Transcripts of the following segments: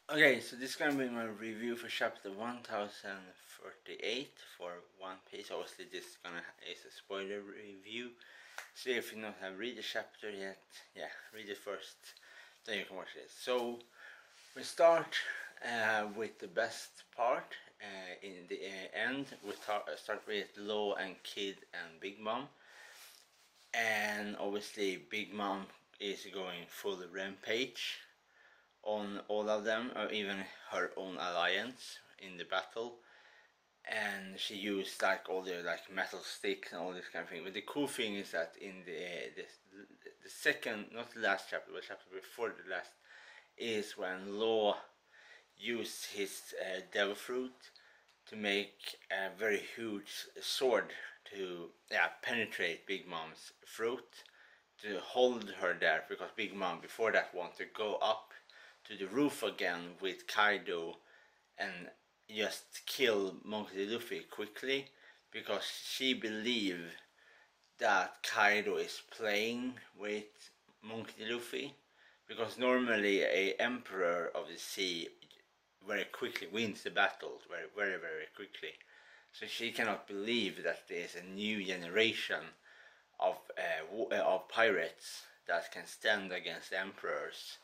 Okay, so this is gonna be my review for chapter 1048 for One Piece. Obviously, this is a spoiler review. So if you not have read the chapter yet, yeah, read it first, then you can watch it. So we start with the best part. In the end, we start with Law and Kid and Big Mom, and obviously Big Mom is going full rampage on all of them, or even her own alliance in the battle. And she used like all the like metal sticks and all this kind of thing. But the cool thing is that in the second, not the last chapter, but chapter before the last, is when Law used his devil fruit to make a very huge sword to penetrate Big Mom's throat, to hold her there, because Big Mom before that wanted to go up to the roof again with Kaido and just kill Monkey D. Luffy quickly, because she believed that Kaido is playing with Monkey D. Luffy, because normally a Emperor of the Sea very quickly wins the battle very quickly. So she cannot believe that there is a new generation of pirates that can stand against emperors.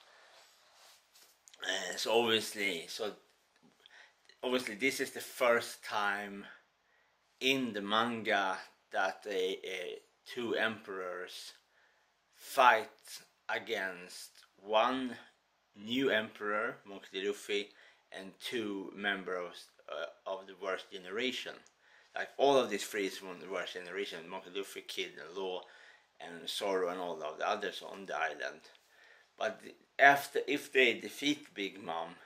Obviously, this is the first time in the manga that two emperors fight against one new emperor, Monkey D. Luffy, and two members of the worst generation. Like all of these three is from the worst generation: Monkey D. Luffy, Kid, and Law, and Zoro, and all of the others on the island. But if they defeat Big Mom,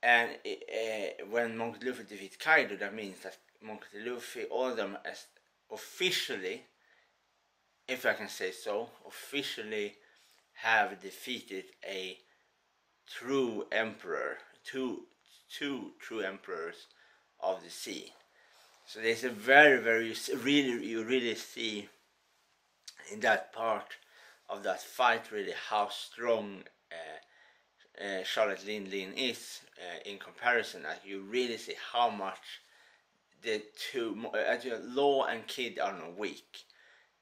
and when Monkey D. Luffy defeats Kaido, that means that Monkey D. Luffy, all of them, as officially, if I can say so, officially have defeated a true emperor, two true emperors of the sea. So there's a really, you really see in that part of that fight really how strong Charlotte Lin is in comparison. Like you really see how much the two Law and Kid are not weak.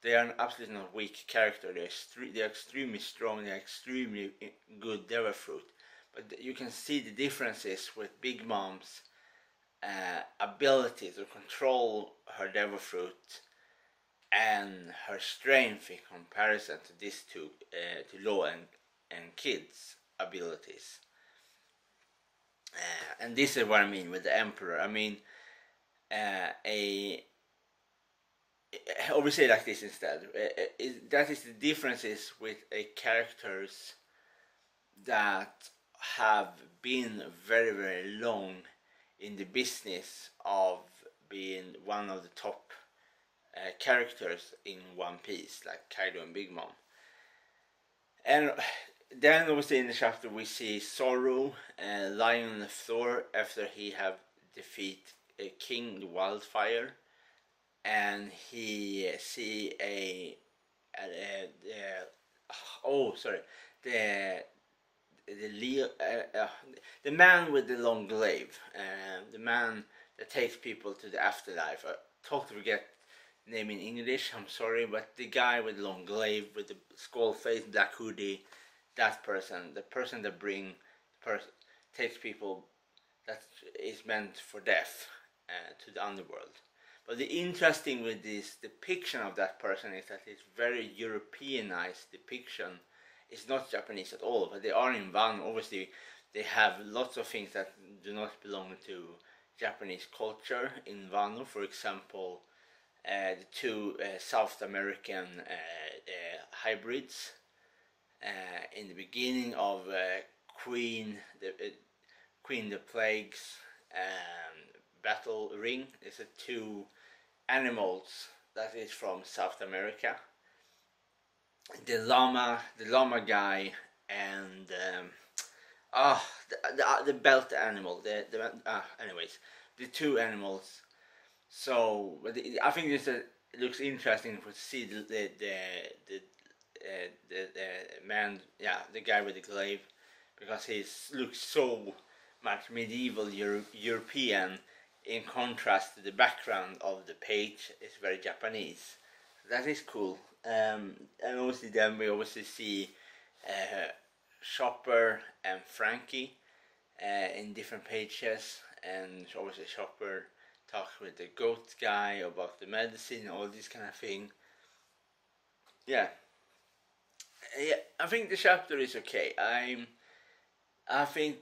They are absolutely not weak character. They're extremely strong. They're extremely good devil fruit. But you can see the differences with Big Mom's ability to control her devil fruit and her strength in comparison to these two, to Law and Kid's abilities. And this is what I mean with the Emperor. I mean, obviously like this instead. That is the differences with characters that have been very long in the business of being one of the top characters in One Piece, like Kaido and Big Mom. And then obviously in the chapter we see Zoro lying on the floor after he have defeated King the Wildfire, and he see the man with the long glaive, the man that takes people to the afterlife. I totally forget the name in English, I'm sorry, but the guy with the long glaive with the skull face, black hoodie, that person, the person that takes people that is meant for death to the underworld. But the interesting with this depiction of that person is that it's very Europeanized depiction. It's not Japanese at all, but they are in Wano. Obviously, they have lots of things that do not belong to Japanese culture in Wano. For example, the two South American hybrids. In the beginning of Queen the Plague's battle ring, is a two animals that is from South America. The llama guy, and the belt animal. Anyways, the two animals. So, I think it looks interesting to see the man, the guy with the glaive, because he looks so much medieval European in contrast to the background of the page. It's very Japanese. That is cool. And obviously then we obviously see Chopper and Frankie in different pages, and obviously Chopper talks with the goat guy about the medicine, all this kind of thing. Yeah, I think the chapter is okay. I think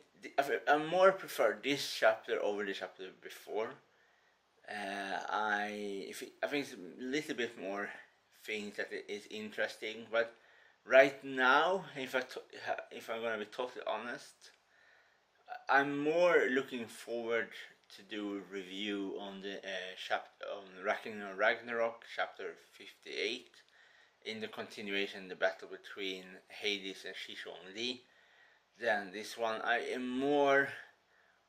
I more prefer this chapter over the chapter before. I think it's a little bit more things that is interesting, but right now, if I'm gonna be totally honest, I'm more looking forward to do a review on the chapter on Ragnarok chapter 58, in the continuation, the battle between Hades and Shishong Li. Than this one. I am more.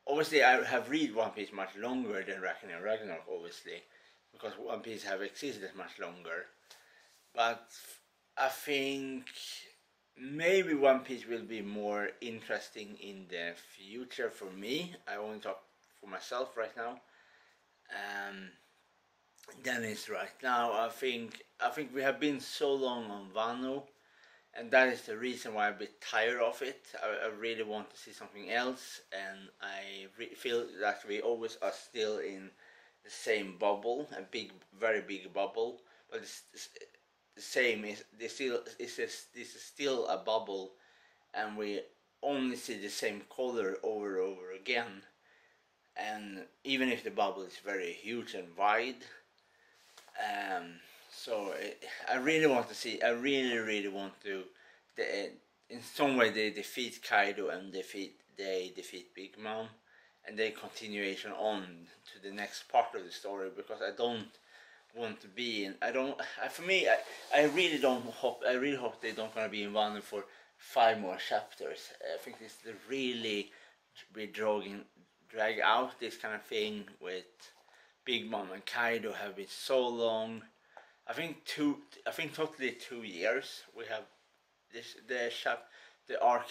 Obviously, I have read One Piece much longer than Ragnarok, obviously, because One Piece have existed much longer. But I think maybe One Piece will be more interesting in the future for me. I only talk for myself right now. Than it's right now. I think we have been so long on Wano, and that is the reason why I'm a bit tired of it. I really want to see something else, and I feel that we always are still in the same bubble, a big, very big bubble. But it's the same. This is still a bubble, and we only see the same color over and over again. And even if the bubble is very huge and wide, I really want to see. I really want to. In some way, they defeat Kaido and they defeat Big Mom, and they continuation on to the next part of the story, because I don't want to be in. I don't. For me, I really don't hope. I really hope they don't gonna be in one for 5 more chapters. I think this really be drag out this kind of thing with Big Mom and Kaido have been so long. I think totally 2 years. We have the arc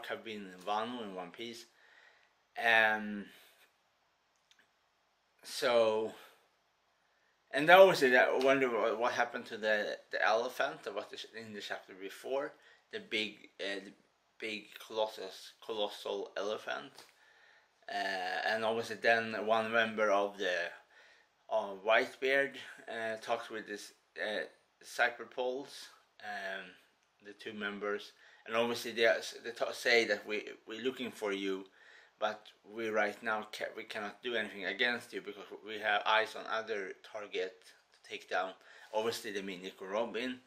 have been in One Piece, so. And I always wonder what happened to the elephant. What in the chapter before, the big colossal elephant, and obviously then one member of the Whitebeard talks with this Cyberpoles, the 2 members, and obviously they say that we're looking for you, but we right now we cannot do anything against you because we have eyes on other target to take down. Obviously they mean Nico Robin,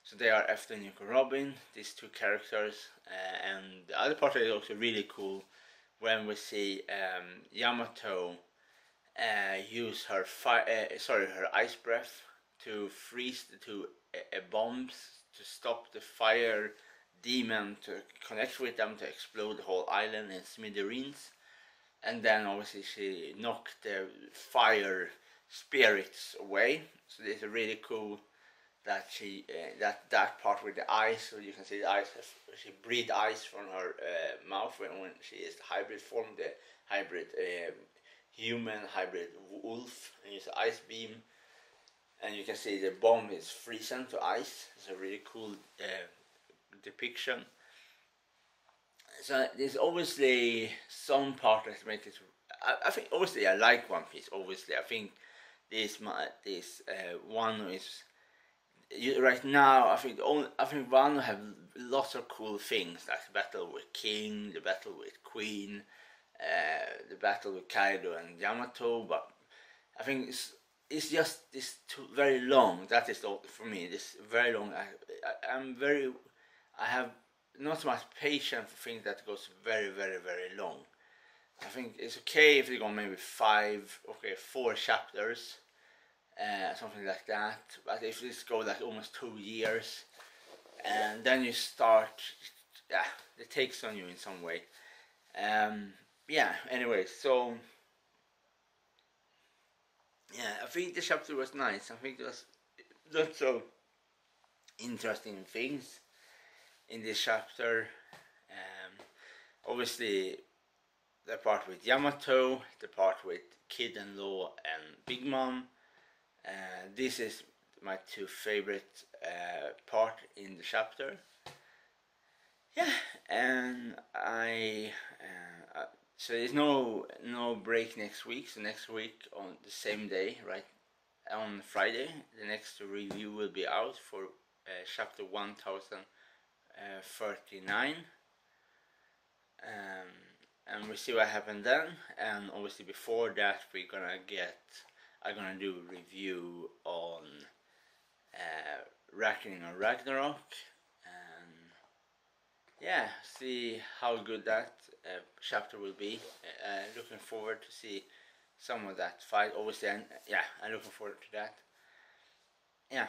so they are after Nico Robin, these 2 characters, and the other part is also really cool when we see Yamato use her her ice breath to freeze the 2 bombs to stop the fire demon to connect with them to explode the whole island in smithereens, and then obviously she knocked the fire spirits away. So it's really cool that she that part with the ice, so you can see the ice. She breathed ice from her mouth when she is the hybrid form, the hybrid human hybrid wolf, and use the ice beam, and you can see the bomb is frozen to ice. It's a really cool depiction. So there's obviously some part that make it. I think obviously I like One Piece. Obviously I think this one is right now. I think Wano have lots of cool things, like the battle with King, the battle with Queen, the battle with Kaido and Yamato. But I think it's just this very long. That is all for me. This very long. I have not so much patience for things that goes very long. I think it's okay if they go maybe 4 chapters, something like that. But if this goes like almost 2 years, and then you start, it takes on you in some way. Anyway, so I think the chapter was nice. I think there was lots of interesting things in this chapter. obviously the part with Yamato, the part with Kid-in-Law and Big Mom. This is my two favorite part in the chapter. Yeah, and so there's no break next week. So next week on the same day, right on Friday, the next review will be out for chapter 1039. And we'll see what happened then. And obviously before that I'm gonna do a review on Reckoning on Ragnarok, and yeah, see how good that chapter will be. Looking forward to see some of that fight, obviously, and yeah, I'm looking forward to that. Yeah.